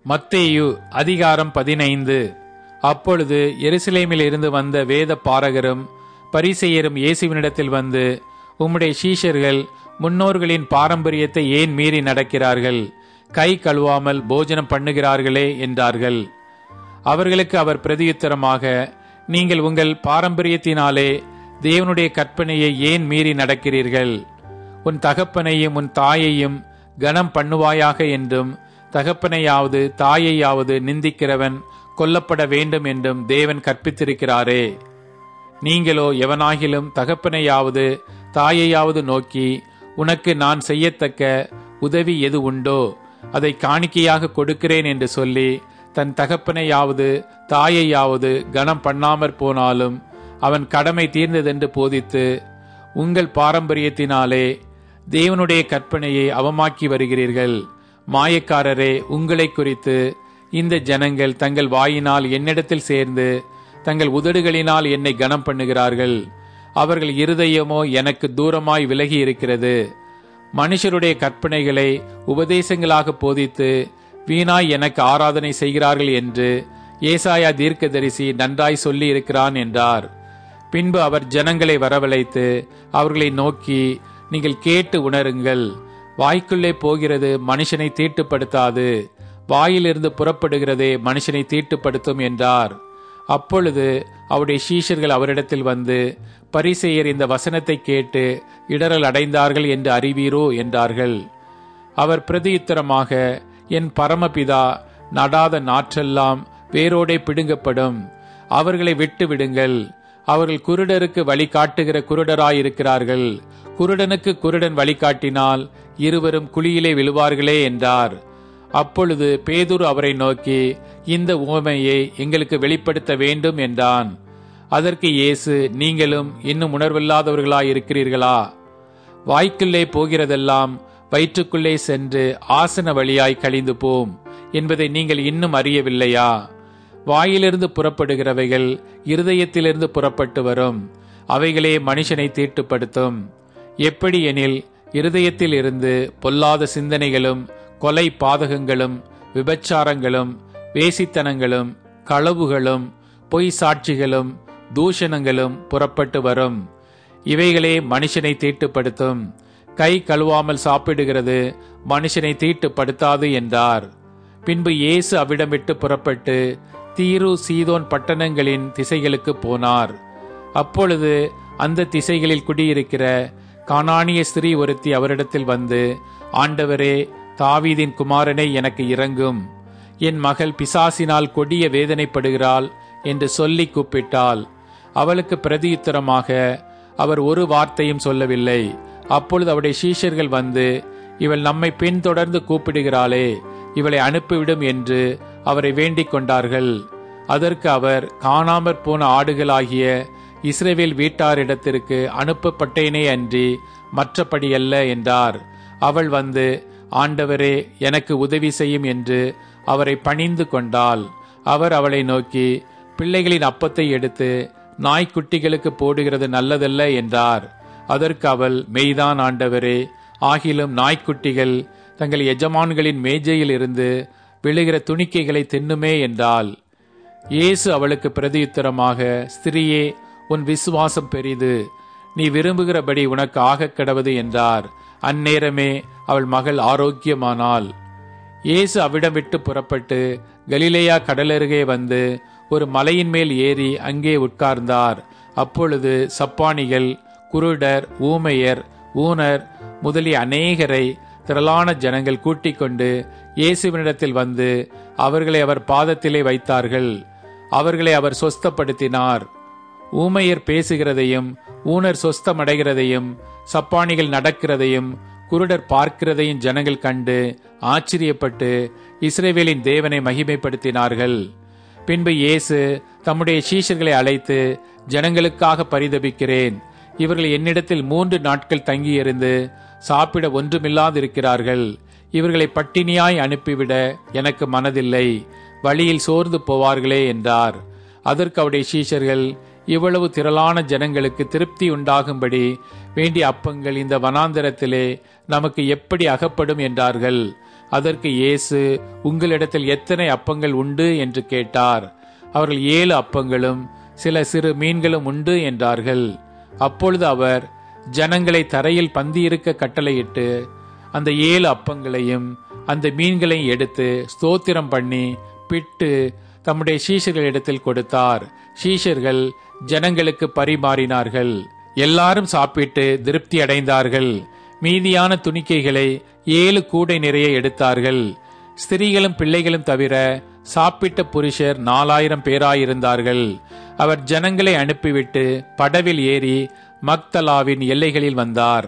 மத்தேயு அதிகாரம் 15. அப்பொழுது எருசலேமில் இருந்து வந்த வேத பாரகரும் பரிசேயரும் இயேசுவினிடத்தில் வந்து, உம்முடைய சீஷர்கள் முன்னோர்களின் பாரம்பரியத்தை ஏன் மீறி நடக்கிறார்கள்? கை கழுவாமல் போஜனம் பண்ணுகிறார்களே என்றார்கள். அவர்களுக்கு அவர் பிரதியுத்தரமாக, நீங்கள் உங்கள் பாரம்பரியத்தினாலே தேவனுடைய கற்பனையை ஏன் மீறி நடக்கிறீர்கள்? உன் தகப்பனையும் உன் தாயையும் கனம் பண்ணுவாயாக என்றும், தகப்பனையாவது தாயையாவது நிந்திக்கிறவன் கொல்லப்பட வேண்டும் என்றும் தேவன் கற்பித்திருக்கிறாரே. நீங்களோ எவனாகிலும் தகப்பனையாவது தாயையாவது நோக்கி, உனக்கு நான் செய்யத்தக்க உதவி எது உண்டோ அதை காணிக்கையாக கொடுக்கிறேன் என்று சொல்லி தன் தகப்பனையாவது தாயையாவது கனம் பண்ணாமற் போனாலும் அவன் கடமை தீர்ந்ததென்று போதித்து, உங்கள் பாரம்பரியத்தினாலே தேவனுடைய கற்பனையை அவமாக்கி வருகிறீர்கள். மாயக்காரரே, உங்களை குறித்து இந்த ஜனங்கள் தங்கள் வாயினால் என்னிடத்தில் சேர்ந்து தங்கள் உதடுகளினால் என்னை கனம் பண்ணுகிறார்கள். அவர்கள் இருதயமோ எனக்கு தூரமாய் விலகி இருக்கிறது. மனுஷருடைய கற்பனைகளை உபதேசங்களாக போதித்து வீணாய் எனக்கு ஆராதனை செய்கிறார்கள் என்று ஏசாயா தீர்க்கதரிசி நன்றாய் சொல்லி இருக்கிறான் என்றார். பின்பு அவர் ஜனங்களை வரவழைத்து அவர்களை நோக்கி, நீங்கள் கேட்டு உணருங்கள். வாய்க்குள்ளே போகிறது மனுஷனை தீட்டுப்படுத்தாது, வாயிலிருந்து புறப்படுகிறதே மனுஷனை தீட்டுப்படுத்தும் என்றார். அப்பொழுது அவருடைய சீஷர்கள் அவரிடத்தில் வந்து, பரிசேயர் இந்த வசனத்தை கேட்டு இடறல் அடைந்தார்கள் என்று அறிவீரோ என்றார்கள். அவர் பிரதியுத்தரமாக, என் பரமபிதா நடாத நாற்றெல்லாம் வேரோடே பிடுங்கப்படும். அவர்களை விட்டு விடுங்கள். அவர்கள் குருடருக்கு வழி காட்டுகிற குருடராயிருக்கிறார்கள். குருடனுக்கு குருடன் வழிகாட்டினால் இருவரும் குழியிலே விழுவார்களே என்றார். அப்பொழுது பேதுரு அவரை நோக்கி, இந்த உவமையை எங்களுக்கு வெளிப்படுத்த வேண்டும் என்றான். அதற்கு இயேசு, நீங்களும் இன்னும் உணர்வில்லாதவர்களாயிருக்கிறீர்களா? வாய்க்குள்ளே போகிறதெல்லாம் வயிற்றுக்குள்ளே சென்று ஆசன வழியாய் கழிந்து போம் என்பதை நீங்கள் இன்னும் அறியவில்லையா? வாயிலிருந்து புறப்படுகிறவைகள் இருதயத்திலிருந்து புறப்பட்டு வரும், அவைகளே மனுஷனை தீட்டுப்படுத்தும். எப்படி எனில், இருதயத்தில் இருந்து பொல்லாத சிந்தனைகளும் கொலை பாதகங்களும் விபச்சாரங்களும் வேசித்தனங்களும் களவுகளும் பொய் சாட்சிகளும் தூஷணங்களும் புறப்பட்டு வரும். இவைகளே மனுஷனை தீட்டுப்படுத்தும். கை கழுவாமல் சாப்பிடுகிறது மனுஷனை தீட்டுப்படுத்தாது என்றார். பின்பு இயேசு அவ்விடம் விட்டு புறப்பட்டு தீரு சீதோன் பட்டணங்களின் திசைகளுக்கு போனார். அப்பொழுது அந்த திசைகளில் குடியிருக்கிற கானானிய ஸ்திரீ ஒருத்தி அவரிடத்தில் வந்து, ஆண்டவரே, தாவீதின் குமாரனை எனக்கு இரங்கும். என் மகள் பிசாசினால் கொடிய வேதனைப்படுகிறாள் என்று சொல்லி கூப்பிட்டாள். அவளுக்கு பிரதியுத்தரமாக அவர் ஒரு வார்த்தையும் சொல்லவில்லை. அப்பொழுது அவருடைய சீஷர்கள் வந்து, இவள் நம்மை பின்தொடர்ந்து கூப்பிடுகிறாளே, இவளை அனுப்பிவிடும் என்று அவரை வேண்டிக் கொண்டார்கள். அதற்கு அவர், காணாமற் போன ஆடுகளாகிய இஸ்ரவேல் வீட்டாரிடத்திற்கு அனுப்பப்பட்டேனே அன்றி மற்றபடியல்ல என்றார். அவள் வந்து, ஆண்டவரே, எனக்கு உதவி செய்யும் என்று அவரை பணிந்து கொண்டாள். அவர் அவளை நோக்கி, பிள்ளைகளின் அப்பத்தை எடுத்து நாய்க்குட்டிகளுக்கு போடுகிறது நல்லதல்ல என்றார். அதற்கு அவள், மெய்தான் ஆண்டவரே, ஆகிலும் நாய்க்குட்டிகள் தங்கள் எஜமான்களின் மேஜையில் இருந்து விழுகிற துணிக்கைகளை தின்னுமே என்றாள். இயேசு அவளுக்கு பிரதியுத்தரமாக, ஸ்திரியே, உன் விசுவாசம் பெரிது, நீ விரும்புகிறபடி உனக்கு ஆகக் கடவது என்றார். அந்நேரமே அவள் மகள் ஆரோக்கியமானாள். இயேசு அவ்விடம் விட்டு புறப்பட்டு கலிலேயா கடலருகே வந்து ஒரு மலையின் மேல் ஏறி அங்கே உட்கார்ந்தார். அப்பொழுது சப்பானிகள், குருடர், ஊமையர், ஊனர் முதலிய அநேகரை திரளான ஜனங்கள் கூட்டிக் கொண்டு இயேசுவினிடத்தில் வந்து அவர்களை அவர் பாதத்திலே வைத்தார்கள். அவர்களை அவர் சொஸ்தப்படுத்தினார். ஊமையர் பேசுகிறதையும் ஊனர் சொஸ்தமடைகிறதையும் சப்பானிகள் நடக்கிறதையும் குருடர் பார்க்கிறதையும் ஜனங்கள் கண்டு ஆச்சரியப்பட்டு இஸ்ரவேலின் தேவனை மகிமைப்படுத்தினார்கள். பின்பு இயேசு தம்முடைய சீஷர்களை அழைத்து, ஜனங்களுக்காக பரிதபிக்கிறேன். இவர்கள் என்னிடத்தில் 3 நாட்கள் தங்கியிருந்து சாப்பிட ஒன்றுமில்லாதிருக்கிறார்கள். இவர்களை பட்டினியாய் அனுப்பிவிட எனக்கு மனதில்லை. வழியில் சோர்ந்து போவார்களே என்றார். அதற்கு அவருடைய சீஷர்கள், இவ்வளவு திரளான ஜனங்களுக்கு திருப்தி உண்டாகும்படி வேண்டிய அப்பங்கள் இந்த வனாந்தரத்திலே நமக்கு எப்படி அகப்படும் என்றார்கள். அதற்கு இயேசு, உங்களிடத்தில் எத்தனை அப்பங்கள் உண்டு என்று கேட்டார். அவர்கள் 7 அப்பங்களும் சில சிறு மீன்களும் உண்டு என்றார்கள். அப்பொழுது அவர் ஜனங்களை தரையில் பந்தியிருக்க கட்டளையிட்டு அந்த 7 அப்பங்களையும் அந்த மீன்களையும் எடுத்து ஸ்தோத்திரம் பண்ணி பிட்டு தம்முடைய சீஷர்களிடத்தில் கொடுத்தார். சீஷர்கள் ஜனங்களுக்கு பரிமாறினார்கள். எல்லாரும் சாப்பிட்டு திருப்தி அடைந்தார்கள். மீதியான துணிக்கைகளை 7 கூடை நிறைய எடுத்தார்கள். ஸ்திரீகளும் பிள்ளைகளும் தவிர சாப்பிட்ட புருஷர் 4000 பேராயிருந்தார்கள். அவர் ஜனங்களை அனுப்பிவிட்டு படவில் ஏறி மக்தலாவின் எல்லைகளில் வந்தார்.